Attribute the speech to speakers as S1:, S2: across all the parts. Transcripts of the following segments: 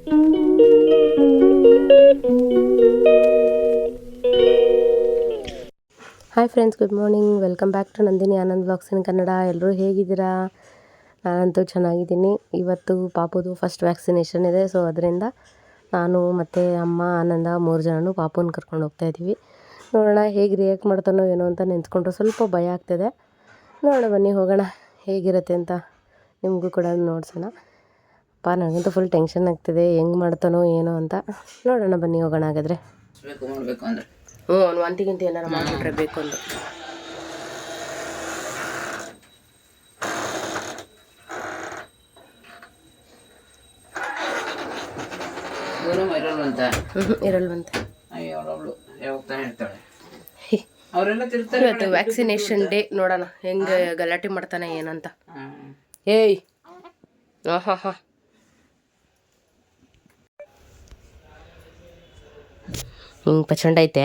S1: Hi friends, good morning. Welcome back to Nandini Anand vlogs in Kannada. ಎಲ್ಲರೂ ಹೇಗಿದ್ದೀರಾ? ನಾನಂತೂ ಚೆನ್ನಾಗಿದ್ದೀನಿ. ಇವತ್ತು ಪಾಪುದು ಫಸ್ಟ್ ವ್ಯಾಕ್ಸಿನೇಷನ್ ಇದೆ. ಸೊ ಅದರಿಂದ ನಾನು ಮತ್ತು ಅಮ್ಮ ಆನಂದ 3 ಜನನು ಪಾಪುನ ಕರ್ಕೊಂಡು ಹೋಗ್ತಾ ಇದ್ದೀವಿ. ನೋಡೋಣ ಹೇಗೆ ರಿಯಾಕ್ಟ್ ಮಾಡ್ತಾನೋ ಏನೋ ಅಂತ ನೆನೆಸ್ಕೊಂಡ್ರೆ ಸ್ವಲ್ಪ ಭಯ ಆಗ್ತಿದೆ. ನೋಡೋಣ, ಬನ್ನಿ ಹೋಗೋಣ ಹೇಗಿರುತ್ತೆ ಅಂತ ನಿಮಗೂ ಕೂಡ ನೋಡ್ಸೋಣ. ನನಗಂತೂ ಫುಲ್ ಟೆನ್ಷನ್ ಆಗ್ತಿದೆ, ಹೆಂಗೆ ಮಾಡ್ತಾನೋ ಏನೋ ಅಂತ. ನೋಡೋಣ, ಬನ್ನಿ ಹೋಗೋಣ ಹಾಗಾದರೆ.
S2: ಮಾಡಬೇಕು ಅಂದರೆ
S1: ಅವ್ನು ವಾಂತಿಗಿಂತ ಏನಾರು ಮಾಡಿಬಿಟ್ರೆ ಬೇಕು ಅಂದು. ಇರಲ್ವಂತೆ. ಇವತ್ತು ವ್ಯಾಕ್ಸಿನೇಷನ್ ಡೇ. ನೋಡೋಣ ಹೆಂಗೆ ಗಲಾಟೆ ಮಾಡ್ತಾನೆ ಏನಂತ. ಏಯ್ ಹಾಂ ಹಿಂಗೆ ಪಚಂಡ ಐತೆ.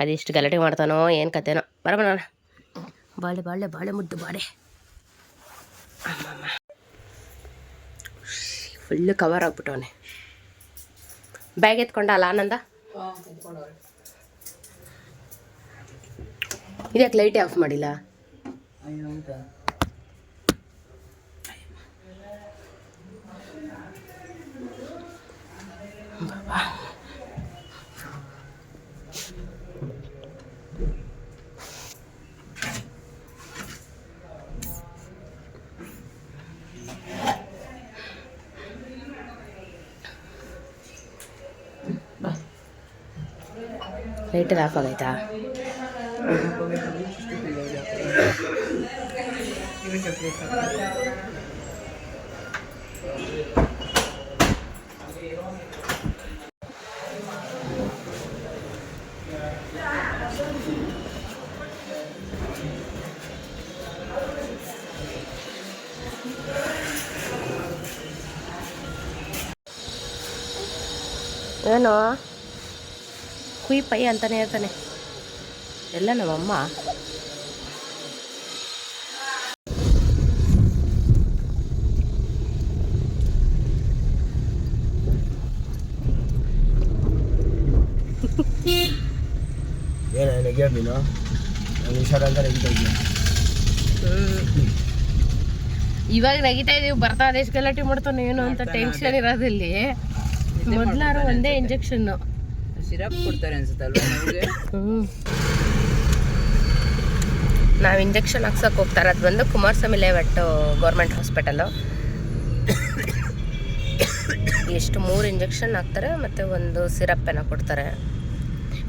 S1: ಅದೆಷ್ಟು ಗಲಾಟೆ ಮಾಡ್ತಾನೋ ಏನು ಕತೆನೋ. ಬರೋಣ, ಬಾಳೆ ಬಾಳೆ ಬಾಳೆ ಮುದ್ದು ಬಾಳೆ. ಅಮ್ಮಮ್ಮ ಫುಲ್ಲು ಕವರ್ ಆಗ್ಬಿಟ್ಟವನೆ. ಬ್ಯಾಗ್ ಎತ್ಕೊಂಡ ಅಲ್ಲ ಆನಂದ? ಇದಕ್ಕೆ ಲೈಟೇ ಆಫ್ ಮಾಡಿಲ್ಲ. ಲೈಟಲ್ಲಿ ಆಫ್ ಆಗೈತಾ? ಏನೋ ಕುಯ್ ಪೈ ಅಂತಾನೆ ಇರ್ತಾನೆ. ಎಲ್ಲ ನಮ್ಮಮ್ಮ ಇವಾಗ ನಗಿತಾ ಇದೀವಿ. ಬರ್ತಾ ಅದೆಷ್ಟು ಗಲಾಟೆ ಮಾಡ್ತಾನೆ ಏನು ಅಂತ ಟೆನ್ಷನ್ ಇರೋದಿಲ್ಲಿ. ಮೊದ್ಲಾರು ಒಂದೇ ಇಂಜೆಕ್ಷನ್
S2: ಸಿರಪ್ ಕೊಡ್ತಾರೆ ಅನ್ಸುತ್ತಲ್ವಾ ನಮಗೆ.
S1: ನಾವು ಇಂಜೆಕ್ಷನ್ ಹಾಕ್ಸೋಕೆ ಹೋಗ್ತಾರೆ. ಅದು ಬಂದು ಕುಮಾರಸ್ವಾಮಿ ಲೇಔಟ್ ಗೌರ್ಮೆಂಟ್ ಹಾಸ್ಪಿಟಲು. ಎಷ್ಟು 3 ಇಂಜೆಕ್ಷನ್ ಹಾಕ್ತಾರೆ ಮತ್ತು ಒಂದು ಸಿರಪ್ ಏನೋ ಕೊಡ್ತಾರೆ.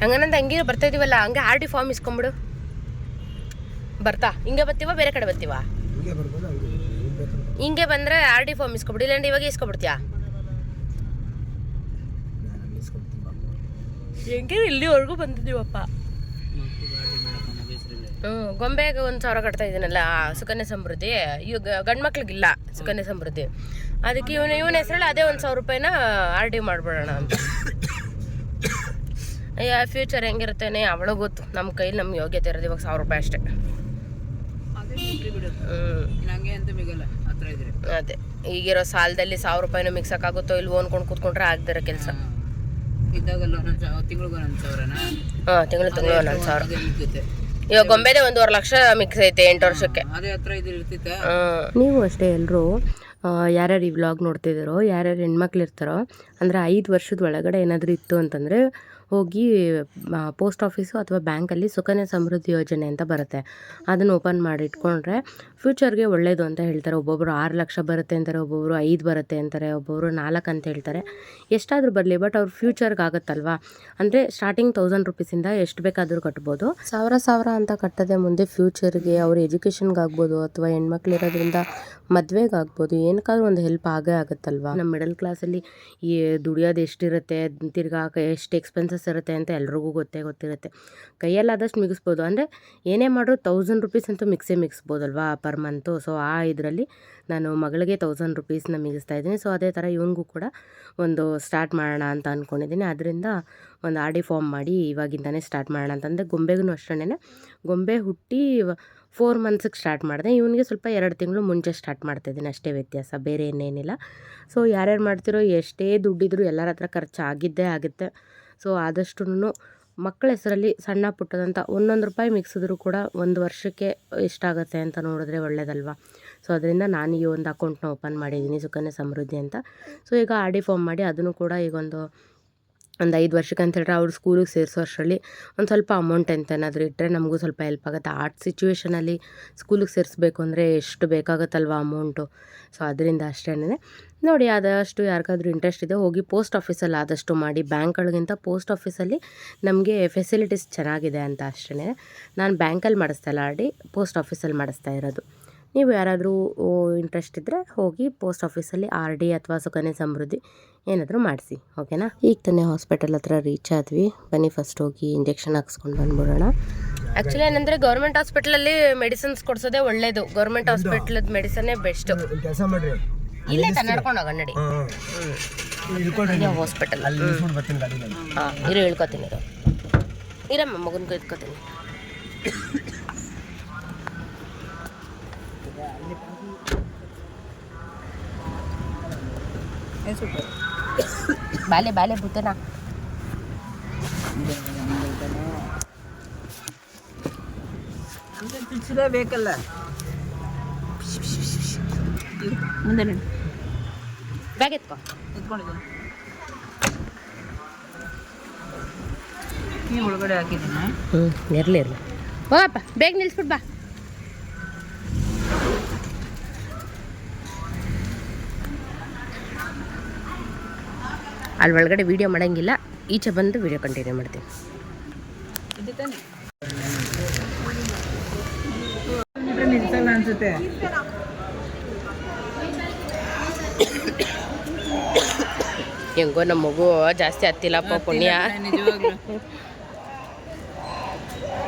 S1: ಹಂಗಂದ ಹಂಗೆ ಬರ್ತಾ ಇದೀವಲ್ಲ, ಹಂಗೆ RD ಫಾರ್ಮ್ ಇಸ್ಕೊಂಬಿಡು. ಬರ್ತಾ ಹಿಂಗೆ ಬರ್ತೀವ, ಬೇರೆ ಕಡೆ ಬರ್ತೀವ? ಹಿಂಗೆ ಬಂದರೆ RD ಫಾರ್ಮ್ ಇಸ್ಕೊಬಿಡು, ಇಲ್ಲಾಂದ್ರೆ ಇವಾಗ ಇಸ್ಕೊಬಿಡ್ತೀಯಾ? ಹೆಂಗೆ ಇಲ್ಲಿವರೆಗೂ ಬಂದಿದ್ದೀವಪ್ಪ. ಗೊಂಬೆಗೆ 1,000 ಕಟ್ತಾ ಇದ್ದೀನಲ್ಲ ಸುಕನ್ಯಾ ಸಮೃದ್ಧಿ. ಇವಾಗ ಗಂಡು ಮಕ್ಳಿಗಿಲ್ಲ ಸುಕನ್ಯಾ ಸಮೃದ್ಧಿ. ಅದಕ್ಕೆ ಇವನ ಹೆಸರಲ್ಲಿ ಅದೇ 1,000 ರೂಪಾಯಿನ RD ಮಾಡಿಬಿಡೋಣ ಅಂತ. ಫ್ಯೂಚರ್ ಹೆಂಗಿರುತ್ತೇನೆ ಅವಳು ಗೊತ್ತು. ನಮ್ಮ ಕೈಲಿ ನಮ್ಗೆ ಯೋಗ್ಯತೆ ಇರೋದು ಇವಾಗ 1,000 ರೂಪಾಯಿ ಅಷ್ಟೇ. ಅದೇ ಈಗಿರೋ ಸಾಲದಲ್ಲಿ 1,000 ರೂಪಾಯಿನೂ ಮಿಕ್ಸಕ್ಕಾಗುತ್ತೋ ಇಲ್ಲಿ ಓನ್ಕೊಂಡು ಕೂತ್ಕೊಂಡ್ರೆ ಆಗದಿರೋ ಕೆಲಸ.
S2: ತಿಂಗಳು 1,000.
S1: ತಿಂಗಳು 1,000. ಇವಾಗ ಗೊಂಬೆದೆ 1.5 ಲಕ್ಷ ಮಿಕ್ಸ್ ಐತೆ 8 ವರ್ಷಕ್ಕೆ. ನೀವು ಅಷ್ಟೇ ಎಲ್ಲರೂ ಯಾರ್ಯಾರು ಈ ವ್ಲಾಗ್ ನೋಡ್ತಿದ್ದೀರೋ, ಯಾರ್ಯಾರು ಹೆಣ್ಮಕ್ಳು ಇರ್ತಾರೋ, ಅಂದರೆ 5 ವರ್ಷದ ಒಳಗಡೆ ಏನಾದರೂ ಇತ್ತು ಅಂತಂದರೆ ಹೋಗಿ ಪೋಸ್ಟ್ ಆಫೀಸು ಅಥವಾ ಬ್ಯಾಂಕಲ್ಲಿ ಸುಕನ್ಯಾ ಸಮೃದ್ಧಿ ಯೋಜನೆ ಅಂತ ಬರುತ್ತೆ. ಅದನ್ನು ಓಪನ್ ಮಾಡಿ ಇಟ್ಕೊಂಡ್ರೆ ಫ್ಯೂಚರ್ಗೆ ಒಳ್ಳೆಯದು ಅಂತ ಹೇಳ್ತಾರೆ. ಒಬ್ಬೊಬ್ಬರು 6 ಲಕ್ಷ ಬರುತ್ತೆ ಅಂತಾರೆ, ಒಬ್ಬೊಬ್ಬರು 5 ಬರುತ್ತೆ ಅಂತಾರೆ, ಒಬ್ಬೊಬ್ಬರು 4 ಅಂತ ಹೇಳ್ತಾರೆ. ಎಷ್ಟಾದರೂ ಬರಲಿ, ಬಟ್ ಅವ್ರ ಫ್ಯೂಚರ್ಗೆ ಆಗುತ್ತಲ್ವಾ. ಅಂದರೆ ಸ್ಟಾರ್ಟಿಂಗ್ 1,000 ರೂಪೀಸಿಂದ ಎಷ್ಟು ಬೇಕಾದರೂ ಕಟ್ಬೋದು. 1,000 ಅಂತ ಕಟ್ಟದೆ ಮುಂದೆ ಫ್ಯೂಚರ್ಗೆ ಅವ್ರ ಎಜುಕೇಷನ್ಗೆ ಆಗ್ಬೋದು, ಅಥವಾ ಹೆಣ್ಮಕ್ಳು ಇರೋದ್ರಿಂದ ಮದುವೆಗೆ ಆಗ್ಬೋದು, ಏನಕ್ಕಾದ್ರೂ ಒಂದು ಹೆಲ್ಪ್ ಆಗೇ ಆಗುತ್ತಲ್ವಾ. ನಮ್ಮ ಮಿಡಲ್ ಕ್ಲಾಸಲ್ಲಿ ಈ ದುಡಿಯೋದು ಎಷ್ಟಿರುತ್ತೆ, ತಿರ್ಗಾ ಎಷ್ಟು ಎಕ್ಸ್ಪೆನ್ಸಸ್ ಇರುತ್ತೆ ಅಂತ ಎಲ್ರಿಗೂ ಗೊತ್ತಿರುತ್ತೆ. ಕೈಯಲ್ಲಾದಷ್ಟು ಮಿಗಿಸ್ಬೋದು. ಅಂದರೆ ಏನೇ ಮಾಡಿದ್ರು 1,000 ರೂಪೀಸ್ ಅಂತೂ ಮಿಕ್ಸ್ಬೋದಲ್ವಾ ಪರ್ ಮಂತು. ಸೊ ಆ ಇದರಲ್ಲಿ ನಾನು ಮಗಳಿಗೆ 1,000 ರೂಪೀಸ್ನ ಮಿಗಿಸ್ತಾ ಇದ್ದೀನಿ. ಸೊ ಅದೇ ಥರ ಇವನಿಗೂ ಕೂಡ ಒಂದು ಸ್ಟಾರ್ಟ್ ಮಾಡೋಣ ಅಂತ ಅಂದ್ಕೊಂಡಿದ್ದೀನಿ. ಅದರಿಂದ ಒಂದು RD ಫಾರ್ಮ್ ಮಾಡಿ ಇವಾಗಿಂದನೇ ಸ್ಟಾರ್ಟ್ ಮಾಡೋಣ ಅಂತಂದರೆ ಗೊಂಬೆಗೂ ಅಷ್ಟೇ. ಗೊಂಬೆ ಹುಟ್ಟಿ 4 ಮಂತ್ಸಿಗೆ ಸ್ಟಾರ್ಟ್ ಮಾಡಿದೆ. ಇವನಿಗೆ ಸ್ವಲ್ಪ 2 ತಿಂಗಳು ಮುಂಚೆ ಸ್ಟಾರ್ಟ್ ಮಾಡ್ತಾಯಿದ್ದೀನಿ, ಅಷ್ಟೇ ವ್ಯತ್ಯಾಸ, ಬೇರೆ ಇನ್ನೇನಿಲ್ಲ. ಸೊ ಯಾರ್ಯಾರು ಮಾಡ್ತಿರೋ ಎಷ್ಟೇ ದುಡ್ಡಿದ್ರು ಎಲ್ಲರ ಹತ್ರ ಖರ್ಚು ಆಗಿದ್ದೇ ಆಗುತ್ತೆ. ಸೊ ಆದಷ್ಟುನು ಮಕ್ಕಳ ಹೆಸರಲ್ಲಿ ಸಣ್ಣ ಪುಟ್ಟದಂತ 1 ರೂಪಾಯಿ ಮಿಕ್ಸಿದ್ರು ಕೂಡ 1 ವರ್ಷಕ್ಕೆ ಎಷ್ಟಾಗುತ್ತೆ ಅಂತ ನೋಡಿದ್ರೆ ಒಳ್ಳೇದಲ್ವ. ಸೊ ಅದರಿಂದ ನಾನು ಈ ಒಂದು ಅಕೌಂಟ್ನ ಓಪನ್ ಮಾಡಿದ್ದೀನಿ, ಸುಕನ್ಯಾ ಸಮೃದ್ಧಿ ಅಂತ. ಸೊ ಈಗ ಆರ್ ಡಿ ಫಾರ್ಮ್ ಮಾಡಿ ಅದನ್ನು ಕೂಡ ಈಗ ಒಂದು 5 ವರ್ಷಕ್ಕೆ ಅಂತ ಹೇಳಿದ್ರೆ ಅವ್ರು ಸ್ಕೂಲಿಗೆ ಸೇರಿಸೋ ಅಷ್ಟರಲ್ಲಿ ಒಂದು ಸ್ವಲ್ಪ ಅಮೌಂಟ್ ಅಂತ ಏನಾದರೂ ಇಟ್ಟರೆ ನಮಗೂ ಸ್ವಲ್ಪ ಹೆಲ್ಪ್ ಆಗುತ್ತೆ. ಸಿಚುವೇಷನಲ್ಲಿ ಸ್ಕೂಲಿಗೆ ಸೇರಿಸ್ಬೇಕು ಅಂದರೆ ಎಷ್ಟು ಬೇಕಾಗುತ್ತಲ್ವ ಅಮೌಂಟು. ಸೊ ಅದರಿಂದ ಅಷ್ಟೇನೆ ನೋಡಿ, ಆದಷ್ಟು ಯಾರಿಗಾದ್ರೂ ಇಂಟ್ರೆಸ್ಟ್ ಇದೆ ಹೋಗಿ ಪೋಸ್ಟ್ ಆಫೀಸಲ್ಲಿ ಆದಷ್ಟು ಮಾಡಿ. ಬ್ಯಾಂಕ್ಗಳಿಗಿಂತ ಪೋಸ್ಟ್ ಆಫೀಸಲ್ಲಿ ನಮಗೆ ಫೆಸಿಲಿಟೀಸ್ ಚೆನ್ನಾಗಿದೆ ಅಂತ ಅಷ್ಟೇ. ನಾನು ಬ್ಯಾಂಕಲ್ಲಿ ಮಾಡಿಸ್ತಾ ಇಲ್ಲ, ಆರ್ ಡಿ ಪೋಸ್ಟ್ ಆಫೀಸಲ್ಲಿ ಮಾಡಿಸ್ತಾ ಇರೋದು. ನೀವು ಯಾರಾದರೂ ಇಂಟ್ರೆಸ್ಟ್ ಇದ್ದರೆ ಹೋಗಿ ಪೋಸ್ಟ್ ಆಫೀಸಲ್ಲಿ ಆರ್ ಡಿ ಅಥವಾ ಸುಕನ್ಯಾ ಸಮೃದ್ಧಿ ಏನಾದರೂ ಮಾಡಿಸಿ, ಓಕೆನಾ. ಈಗ ತಾನೇ ಹಾಸ್ಪಿಟಲ್ ಹತ್ರ ರೀಚ್ ಆದ್ವಿ, ಬನ್ನಿ ಫಸ್ಟ್ ಹೋಗಿ ಇಂಜೆಕ್ಷನ್ ಹಾಕ್ಸ್ಕೊಂಡು ಬಂದ್ಬಿಡೋಣ. ಆ್ಯಕ್ಚುಲಿ ಏನಂದರೆ ಗೌರ್ಮೆಂಟ್ ಹಾಸ್ಪಿಟಲಲ್ಲಿ ಮೆಡಿಸಿನ್ಸ್ ಕೊಡ್ಸೋದೇ ಒಳ್ಳೇದು. ಗೌರ್ಮೆಂಟ್ ಹಾಸ್ಪಿಟ್ಲದ ಮೆಡಿಸನ್ನೇ ಬೆಸ್ಟು. ಇಲ್ಲೇ ನಡ್ಕೊಂಡು ಹೋಗೋಣ ನಡಿ. ಹಾಸ್ಪಿಟಲ್ ಹಾಂ ಇರು, ಹೇಳ್ಕೊತೀನಿ ಇರು, ಇರಮ್ಮ ಮಗನ ಇಟ್ಕೊತೀನಿ. ಬಾಲೆ ಬಾಲೆ ಬುತ್ತನ
S2: ಬೇಕಲ್ಲ ಮುಂದೆ
S1: ಬ್ಯಾಗ್ ಎತ್ಕೊ.
S2: ಎತ್ಕೊಂಡಿದ್ದೀನಿ, ನೀವು ಒಳಗಡೆ ಹಾಕಿದ್ದೀನಿ.
S1: ಇರಲಿ ಹೋಗಪ್ಪ, ಬೇಗ ನಿಲ್ಸ್ಬಿಟ್ಟು ಬಾ. ಅಲ್ಲಿ ಒಳಗಡೆ ವೀಡಿಯೋ ಮಾಡೋಂಗಿಲ್ಲ, ಈಚೆ ಬಂದು ವೀಡಿಯೋ ಕಂಟಿನ್ಯೂ ಮಾಡ್ತೀನಿ.
S2: ನಿಲ್ಸಲ್ಲ ಅನ್ಸುತ್ತೆ.
S1: ಹೆಂಗೋ ನಮ್ಮ ಮಗು ಜಾಸ್ತಿ ಹತ್ತಿಲ್ಲಪ್ಪ, ಪುಣ್ಯ.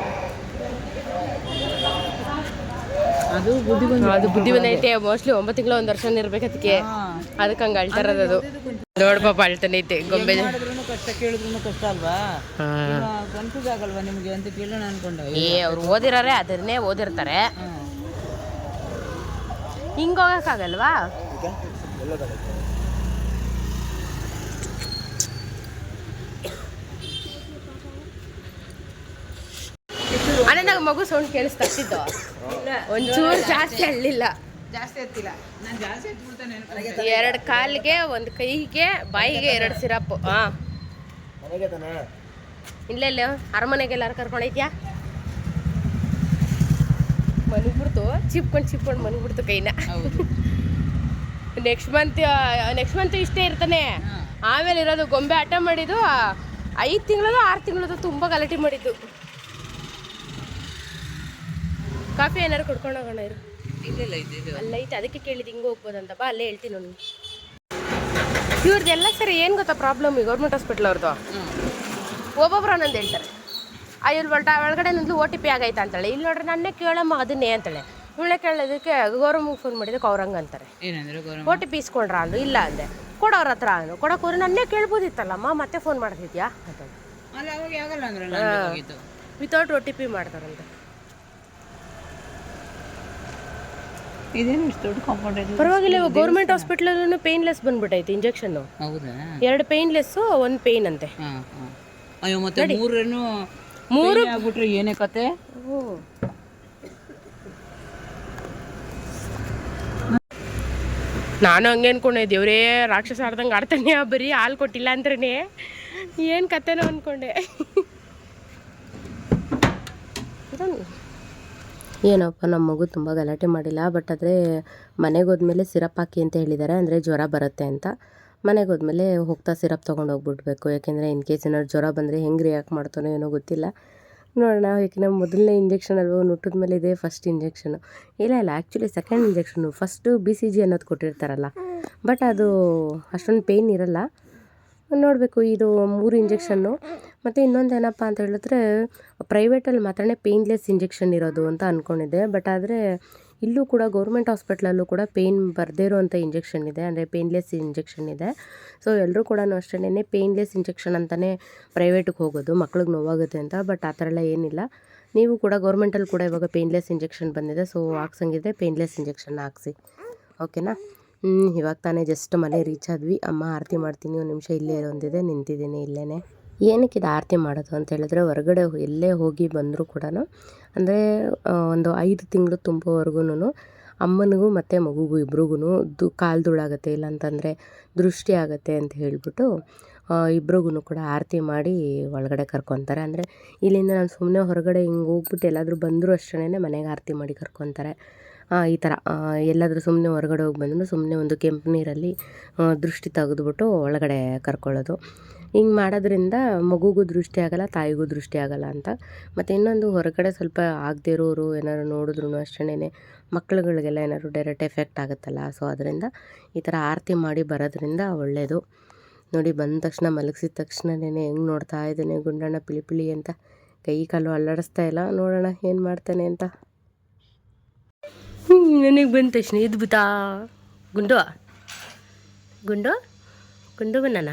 S2: ಅದು
S1: ಬುದ್ಧಿ ಬಂದೈತೆ. ಮೋಸ್ಟ್ಲಿ 9 ತಿಂಗಳು 1 ವರ್ಷ ಇರ್ಬೇಕು ಅದಕ್ಕೆ ಹಂಗೆ ಅಳ್ತಾರದು. ಅದು ನೋಡ್ ಪಾಪ ಅಳ್ತಾನೈತೆ ಗೊಂಬೆ.
S2: ಕಷ್ಟ ಕೇಳಿದ್ರು ಕಷ್ಟ ಅಲ್ವಾ, ಕನ್ಫ್ಯೂಸ್ ಆಗಲ್ವಾ ನಿಮಗೆ ಅಂತ ಕೇಳೋಣ ಅನ್ಕೊಂಡೆ.
S1: ಅವ್ರು ಓದಿರೋರೆ ಅದನ್ನೇ ಓದಿರ್ತಾರೆ, ಹಿಂಗೆ ಹೋಗಕ್ಕಾಗಲ್ವಾ. ಅಣ್ಣ ನಂಗೆ ಮಗು ಸೌಂಡ್ ಕೇಳಿಸ್ತಿದ್ದು, ಒಂಚೂರು ಜಾಸ್ತಿ ಅಳ್ಳಿಲ್ಲ,
S2: ಜಾಸ್ತಿ ಎತ್ತಿಲ್ಲ. ನಾನು ಜಾಸ್ತಿ ಎತ್ಬಿಡ್ತಾನೆ.
S1: 2 ಕಾಲಿಗೆ 1 ಕೈಗೆ ಬಾಯಿಗೆ 2 ಸಿರಪ್. ಹಾಂ ಇಲ್ಲೆಲ್ಲ ಅರಮನೆಗೆ ಎಲ್ಲಾರು ಕರ್ಕೊಂಡೈತ್ಯಾ? ಮನಗ್ಬಿಡ್ತು, ಚಿಪ್ಕೊಂಡು ಮನಗ್ಬಿಡ್ತು ಕೈನ. ನೆಕ್ಸ್ಟ್ ಮಂತ್ ಇಷ್ಟೇ ಇರ್ತಾನೆ. ಆಮೇಲೆ ಇರೋದು ಗೊಂಬೆ ಆಟ ಮಾಡಿದ್ದು 5 ತಿಂಗಳದು 6 ತಿಂಗಳದು ತುಂಬ ಗಲಾಟೆ ಮಾಡಿದ್ದು. ಕಾಫಿ ಏನಾರು ಕುಡ್ಕೊಂಡು ಹೋಗೋಣ ಇರು. ಅಲ್ಲೈತೆ, ಅದಕ್ಕೆ ಕೇಳಿದ್ದು ಹಿಂಗೆ ಹೋಗ್ಬೋದಂತ. ಬಾ ಅಲ್ಲೇ ಹೇಳ್ತೀನಿ ಅವ್ನಿಗೆ. ಇವ್ರದ್ದೆಲ್ಲ ಸರಿ ಏನು ಗೊತ್ತಾ ಪ್ರಾಬ್ಲಮ್, ಈ ಗೌರ್ಮೆಂಟ್ ಹಾಸ್ಪಿಟ್ಲ್ ಅವ್ರದ್ದು ಒಬ್ಬೊಬ್ರು ಅನ್ನೊಂದು ಹೇಳ್ತಾರೆ. ಇಲ್ಲಿ ಒಳಗಡೆ ನಂದು OTP ಆಗೈತೆ ಅಂತಾಳೆ. ಇಲ್ಲಿ ನೋಡ್ರಿ ನನ್ನೇ ಕೇಳಮ್ಮ ಅದನ್ನೇ ಅಂತಾಳೆ. ಇವಳೆ ಕೇಳೋದಕ್ಕೆ ಗೌರಮ್ಮಗೆ ಫೋನ್ ಮಾಡಿದ್ದಕ್ಕೆ ಅವ್ರು ಹಂಗೆ ಅಂತಾರೆ. OTP ಇಸ್ಕೊಂಡ್ರ ಅಂದ್ರು. ಇಲ್ಲ ಅಂದೆ. ಕೊಡೋರ ಹತ್ರ ಅಂದ್ರು. ಕೊಡೋಕೋರು ನನ್ನೇ ಕೇಳ್ಬೋದಿತ್ತಲ್ಲಮ್ಮ, ಮತ್ತೆ ಫೋನ್ ಮಾಡ್ತಿದ್ಯಾ ಅಂತ. ವಿತೌಟ್ OTP ಮಾಡ್ತಾರಂತೆ. ಪರವಾಗಿಲ್ಲ, ಇವಾಗ ಗೌರ್ಮೆಂಟ್ ಹಾಸ್ಪಿಟ್ಲಲ್ಲೂ ಪೇನ್ಲೆಸ್ ಬಂದ್ಬಿಟ್ಟೈತೆ ಇಂಜೆಕ್ಷನ್ನು. 2 ಪೇನ್ಲೆಸ್ಸು 1 ಪೇನ್ ಅಂತೆ.
S2: ಅಯ್ಯೋ ಮತ್ತೆ 3 ಆಗ್ಬಿಟ್ರೆ ಏನೇ ಕತೆ.
S1: ನಾನು ಹಂಗೆ ಅನ್ಕೊಂಡೆ, ದೇವ್ರೇ ರಾಕ್ಷಸ ಆಡ್ದಂಗೆ ಆಡ್ತಾನೆ, ಬರೀ ಹಾಲು ಕೊಟ್ಟಿಲ್ಲ ಅಂದ್ರೇ ಏನು ಕತೆನೋ ಅಂದ್ಕೊಂಡೆ. ಏನಪ್ಪ ನಮ್ಮ ಮಗು ತುಂಬ ಗಲಾಟೆ ಮಾಡಿಲ್ಲ. ಬಟ್ ಆದರೆ ಮನೆಗೆ ಹೋದ್ಮೇಲೆ ಸಿರಪ್ ಹಾಕಿ ಅಂತ ಹೇಳಿದ್ದಾರೆ, ಅಂದರೆ ಜ್ವರ ಬರುತ್ತೆ ಅಂತ. ಮನೆಗೆ ಹೋದ್ಮೇಲೆ ಹೋಗ್ತಾ ಸಿರಪ್ ತೊಗೊಂಡು ಹೋಗ್ಬಿಡ್ಬೇಕು. ಯಾಕೆಂದರೆ ಇನ್ ಕೇಸ್ ಏನಾದ್ರು ಜ್ವರ ಬಂದರೆ ಹೆಂಗೆ ರಿಯಾಕ್ಟ್ ಮಾಡ್ತಾನೋ ಏನೋ ಗೊತ್ತಿಲ್ಲ, ನೋಡೋಣ. ಯಾಕೆಂದರೆ ಮೊದಲನೇ ಇಂಜೆಕ್ಷನ್ ಅಲ್ವ, ನುಟ್ಟದ ಮೇಲೆ ಇದೆ ಫಸ್ಟ್ ಇಂಜೆಕ್ಷನು. ಇಲ್ಲ actually second injection. First BCG ಅನ್ನೋದು ಕೊಟ್ಟಿರ್ತಾರಲ್ಲ, ಬಟ್ ಅದು ಅಷ್ಟೊಂದು ಪೇಯ್ನ್ ಇರಲ್ಲ. ನೋಡಬೇಕು. ಇದು 3 ಇಂಜೆಕ್ಷನ್ನು. ಮತ್ತು ಇನ್ನೊಂದು ಏನಪ್ಪ ಅಂತ ಹೇಳಿದ್ರೆ, ಪ್ರೈವೇಟಲ್ಲಿ ಮಾತ್ರನೇ ಪೇಯ್ನ್ಲೆಸ್ ಇಂಜೆಕ್ಷನ್ ಇರೋದು ಅಂತ ಅಂದ್ಕೊಂಡಿದ್ದೆ. ಬಟ್ ಆದರೆ ಇಲ್ಲೂ ಕೂಡ ಗೌರ್ಮೆಂಟ್ ಹಾಸ್ಪಿಟ್ಲಲ್ಲೂ ಕೂಡ ಪೇಯ್ನ್ ಬರದೇ ಇರೋವಂಥ ಇಂಜೆಕ್ಷನ್ ಇದೆ, ಅಂದರೆ ಪೇಯ್ನ್ಲೆಸ್ ಇಂಜೆಕ್ಷನ್ ಇದೆ. ಸೊ ಎಲ್ಲರೂ ಕೂಡ ಅಷ್ಟೇ ಪೇಯ್ನ್ಲೆಸ್ ಇಂಜೆಕ್ಷನ್ ಅಂತಲೇ ಪ್ರೈವೇಟಿಗೆ ಹೋಗೋದು, ಮಕ್ಳಿಗೆ ನೋವಾಗುತ್ತೆ ಅಂತ. ಬಟ್ ಆ ಥರ ಎಲ್ಲ ಏನಿಲ್ಲ, ನೀವು ಕೂಡ ಗೌರ್ಮೆಂಟಲ್ಲಿ ಕೂಡ ಇವಾಗ ಪೇನ್ಲೆಸ್ ಇಂಜೆಕ್ಷನ್ ಬಂದಿದೆ, ಸೊ ಹಾಕ್ಸಂಗಿದ್ರೆ ಪೇನ್ಲೆಸ್ ಇಂಜೆಕ್ಷನ್ ಹಾಕ್ಸಿ, ಓಕೆನಾ. ಇವಾಗ ತಾನೇ ಜಸ್ಟ್ ಮನೆ ರೀಚ್ ಆದ್ವಿ. ಅಮ್ಮ ಆರತಿ ಮಾಡ್ತೀನಿ, ಒಂದು ನಿಮಿಷ ಇಲ್ಲೇ ಒಂದಿದೆ, ನಿಂತಿದ್ದೀನಿ ಇಲ್ಲೇ. ಏನಕ್ಕೆ ಇದು ಆರತಿ ಮಾಡೋದು ಅಂತ ಹೇಳಿದ್ರೆ, ಹೊರಗಡೆ ಎಲ್ಲೇ ಹೋಗಿ ಬಂದರೂ ಕೂಡ ಅಂದರೆ ಒಂದು 5 ತಿಂಗಳು ತುಂಬುವವರೆಗೂ ಅಮ್ಮನಿಗೂ ಮತ್ತು ಮಗುಗೂ ಇಬ್ರಿಗೂ ಕಾಲು ಧೂಳಾಗುತ್ತೆ, ಇಲ್ಲಾಂತಂದರೆ ದೃಷ್ಟಿ ಆಗುತ್ತೆ ಅಂತ ಹೇಳಿಬಿಟ್ಟು ಇಬ್ರಿಗೂ ಕೂಡ ಆರತಿ ಮಾಡಿ ಒಳಗಡೆ ಕರ್ಕೊತಾರೆ. ಅಂದರೆ ಇಲ್ಲಿಂದ ನಾನು ಸುಮ್ಮನೆ ಹೊರಗಡೆ ಹಿಂಗೆ ಹೋಗ್ಬಿಟ್ಟು ಎಲ್ಲಾದರೂ ಬಂದರೂ ಅಷ್ಟೇ ಮನೆಗೆ ಆರತಿ ಮಾಡಿ ಕರ್ಕೊತಾರೆ. ಈ ಥರ ಎಲ್ಲಾದರೂ ಸುಮ್ಮನೆ ಹೊರಗಡೆ ಹೋಗಿ ಬಂದರೂ ಸುಮ್ಮನೆ ಒಂದು ಕೆಂಪು ನೀರಲ್ಲಿ ದೃಷ್ಟಿ ತೆಗೆದುಬಿಟ್ಟು ಒಳಗಡೆ ಕರ್ಕೊಳ್ಳೋದು. ಹಿಂಗೆ ಮಾಡೋದ್ರಿಂದ ಮಗುಗೂ ದೃಷ್ಟಿ ಆಗೋಲ್ಲ, ತಾಯಿಗೂ ದೃಷ್ಟಿ ಆಗೋಲ್ಲ ಅಂತ. ಮತ್ತು ಇನ್ನೊಂದು, ಹೊರಗಡೆ ಸ್ವಲ್ಪ ಆಗದೇ ಇರೋರು ಏನಾದ್ರು ನೋಡಿದ್ರು ಅಷ್ಟೇ ಮಕ್ಳುಗಳಿಗೆಲ್ಲ ಏನಾದ್ರು ಡೈರೆಕ್ಟ್ ಎಫೆಕ್ಟ್ ಆಗುತ್ತಲ್ಲ, ಸೊ ಅದರಿಂದ ಈ ಥರ ಆರತಿ ಮಾಡಿ ಬರೋದ್ರಿಂದ ಒಳ್ಳೆಯದು. ನೋಡಿ, ಬಂದ ತಕ್ಷಣ ಮಲಗಿಸಿದ ತಕ್ಷಣನೇ ಹೆಂಗೆ ನೋಡ್ತಾ ಇದ್ದಾನೆ ಗುಂಡಣ್ಣ ಪಿಳಿ ಪಿಳಿ ಅಂತ, ಕೈ ಕಾಲು ಅಲ್ಲಾಡಿಸ್ತಾ ಇಲ್ಲ. ನೋಡೋಣ ಏನು ಮಾಡ್ತಾನೆ ಅಂತ. ನನಗೆ ಬಂದ ತಕ್ಷಣ ಎದ್ಬಿತಾ ಗುಂಡು ಗುಂಡು ಗುಂಡು ಬನ್ನಣ.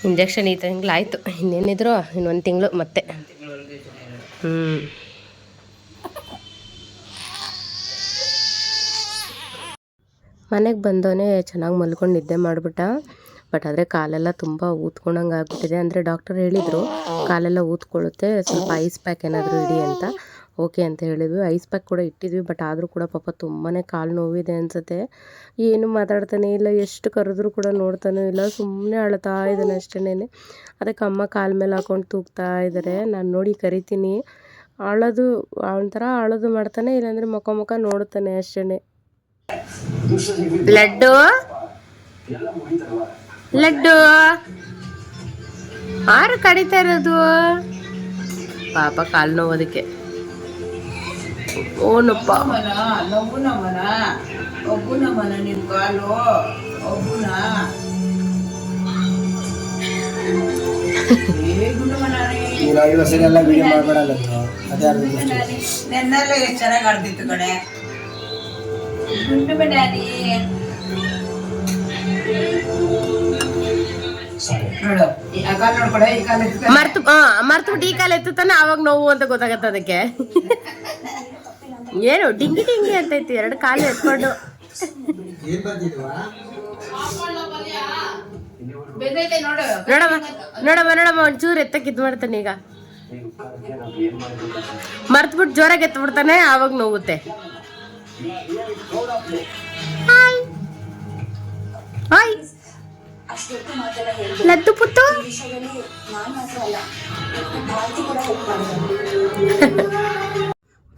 S1: ಇಂಜೆಕ್ಷನ್ ಈ ತಿಂಗಳಾಯಿತು, ಇನ್ನೇನಿದ್ರು ಇನ್ನೊಂದು ತಿಂಗಳು ಮತ್ತೆ. ಮನೆಗೆ ಬಂದವನೇ ಚೆನ್ನಾಗಿ ಮಲ್ಕೊಂಡು ನಿದ್ದೆ ಮಾಡಿಬಿಟ್ಟ. ಬಟ್ ಆದರೆ ಕಾಲೆಲ್ಲ ತುಂಬ ಊದ್ಕೊಂಡಂಗೆ ಆಗ್ಬಿಟ್ಟಿದೆ. ಅಂದರೆ ಡಾಕ್ಟರ್ ಹೇಳಿದರು ಕಾಲೆಲ್ಲ ಊದ್ಕೊಳ್ಳುತ್ತೆ, ಸ್ವಲ್ಪ ಐಸ್ ಪ್ಯಾಕ್ ಏನಾದರೂ ಇಡಿ ಅಂತ. ಓಕೆ ಅಂತ ಹೇಳಿದ್ವಿ, ಐಸ್ ಪ್ಯಾಕ್ ಕೂಡ ಇಟ್ಟಿದ್ವಿ. ಬಟ್ ಆದರೂ ಕೂಡ ಪಾಪ ತುಂಬಾ ಕಾಲು ನೋವಿದೆ ಅನಿಸುತ್ತೆ. ಏನು ಮಾತಾಡ್ತಾನೆ ಇಲ್ಲ, ಎಷ್ಟು ಕರೆದ್ರೂ ಕೂಡ ನೋಡ್ತಾನೆ ಇಲ್ಲ, ಸುಮ್ಮನೆ ಅಳ್ತಾ ಇದ್ದಾನೆ ಅಷ್ಟೇ. ಅದಕ್ಕೆ ಅಮ್ಮ ಕಾಲ ಮೇಲೆ ಹಾಕೊಂಡು ತೂಗ್ತಾ ಇದ್ದಾರೆ. ನಾನು ನೋಡಿ ಕರಿತೀನಿ, ಅಳೋದು ಒಂಥರ ಅಳೋದು ಮಾಡ್ತಾನೆ, ಇಲ್ಲಾಂದರೆ ಮುಖ ನೋಡ್ತಾನೆ ಅಷ್ಟೇ. ಲಡ್ಡು ಲಡ್ಡು ಆರು ಕಡಿತಾ ಇರೋದು ಪಾಪ ಕಾಲು ನೋವೋದಕ್ಕೆ. ಓನಪ್ಪ
S2: ಒಬ್ಬನ ಮನ ನಿನ್ ಕಾಲು ಒಬ್ಬನ ನೆನ್ನೆಲ್ಲ ಎಷ್ಟು ಚೆನ್ನಾಗಿ ಆಡ್ತಿತ್ತು ಕಡೆ ಗುಂಡು ಬನಾನಿ. ನೋಡು ಆ ಕಾಲು ನೋಡ್ಕೊಡೆ, ಈ ಕಾಲು
S1: ಮರ್ತು ಈ ಕಾಲ ಎತ್ತುತ್ತಾನೆ, ಆವಾಗ ನೋವು ಅಂತ ಗೊತ್ತಾಗತ್ತೆ ಅದಕ್ಕೆ. ಏನು ಡಿಂಗಿ ಡಿಂಗಿ ಅಂತೈತಿ, 2 ಕಾಲು ಎತ್ಕೊಂಡು. ನೋಡಮ್ಮ ಒಂಚೂರು ಎತ್ತಕ್ಕೆ ಇದು ಮಾಡ್ತಾನೆ. ಈಗ ಮರ್ತ್ಬಿಟ್ಟು ಜೋರಾಗಿ ಎತ್ಬಿಡ್ತಾನೆ, ಆವಾಗ ನೋವುತ್ತೆ. ಹಾಯ್ ಲದ್ದು ಪುತ್ತು.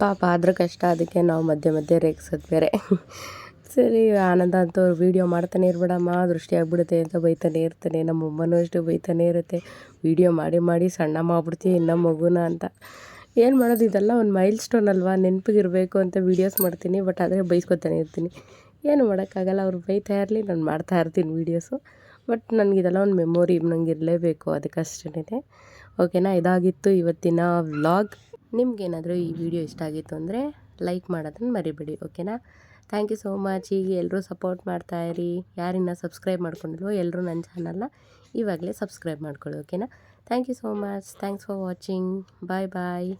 S1: ಪಾಪ ಆದ್ರೆ ಕಷ್ಟ, ಅದಕ್ಕೆ ನಾವು ಮಧ್ಯೆ ರೇಗಿಸೋದು ಬೇರೆ. ಸರಿ, ಆನಂದ ಅಂತೂ ವೀಡಿಯೋ ಮಾಡ್ತಾನೆ ಇರ್ಬೇಡಮ್ಮ, ದೃಷ್ಟಿ ಆಗ್ಬಿಡುತ್ತೆ ಅಂತ ಬೈತಾನೆ ಇರ್ತಾನೆ. ನಮ್ಮಮ್ಮನೂ ಅಷ್ಟು ಬೈತಾನೆ ಇರುತ್ತೆ, ವೀಡಿಯೋ ಮಾಡಿ ಸಣ್ಣ ಮಾಡ್ಬಿಡ್ತೀವಿ ಇನ್ನೂ ಮಗುನ ಅಂತ. ಏನು ಮಾಡೋದು, ಇದೆಲ್ಲ ಒಂದು ಮೈಲ್ ಸ್ಟೋನ್ ಅಲ್ವಾ, ನೆನಪಿಗಿರಬೇಕು ಅಂತ ವೀಡಿಯೋಸ್ ಮಾಡ್ತೀನಿ. ಬಟ್ ಆದರೆ ಬೈಸ್ಕೊತಾನೆ ಇರ್ತೀನಿ, ಏನು ಮಾಡೋಕ್ಕಾಗಲ್ಲ. ಅವ್ರು ಬೈತಾ ಇರಲಿ, ನಾನು ಮಾಡ್ತಾ ಇರ್ತೀನಿ ವೀಡಿಯೋಸು. ಬಟ್ ನನಗಿದೆಲ್ಲ ಒಂದು ಮೆಮೊರಿ ನಂಗೆ ಇರಲೇಬೇಕು, ಅದಕ್ಕಷ್ಟೇ. ಓಕೆನಾ, ಇದಾಗಿತ್ತು ಇವತ್ತಿನ ವ್ಲಾಗ್. ನಿಮ್ಗೇನಾದರೂ ಈ ವಿಡಿಯೋ ಇಷ್ಟ ಆಗಿತ್ತು ಅಂದರೆ ಲೈಕ್ ಮಾಡೋದನ್ನು ಮರಿಬೇಡಿ, ಓಕೆನಾ. Thank you so much. ಹೀಗೆ ಎಲ್ಲರೂ ಸಪೋರ್ಟ್ ಮಾಡ್ತಾಯಿರಿ. ಯಾರಿನ್ನ ಸಬ್ಸ್ಕ್ರೈಬ್ ಮಾಡ್ಕೊಂಡಿಲ್ವೋ ಎಲ್ಲರೂ ನನ್ನ ಚಾನಲ್ನ ಇವಾಗಲೇ ಸಬ್ಸ್ಕ್ರೈಬ್ ಮಾಡ್ಕೊಳ್ಳಿ, ಓಕೆನಾ. Thank you so much. Thanks for watching. Bye.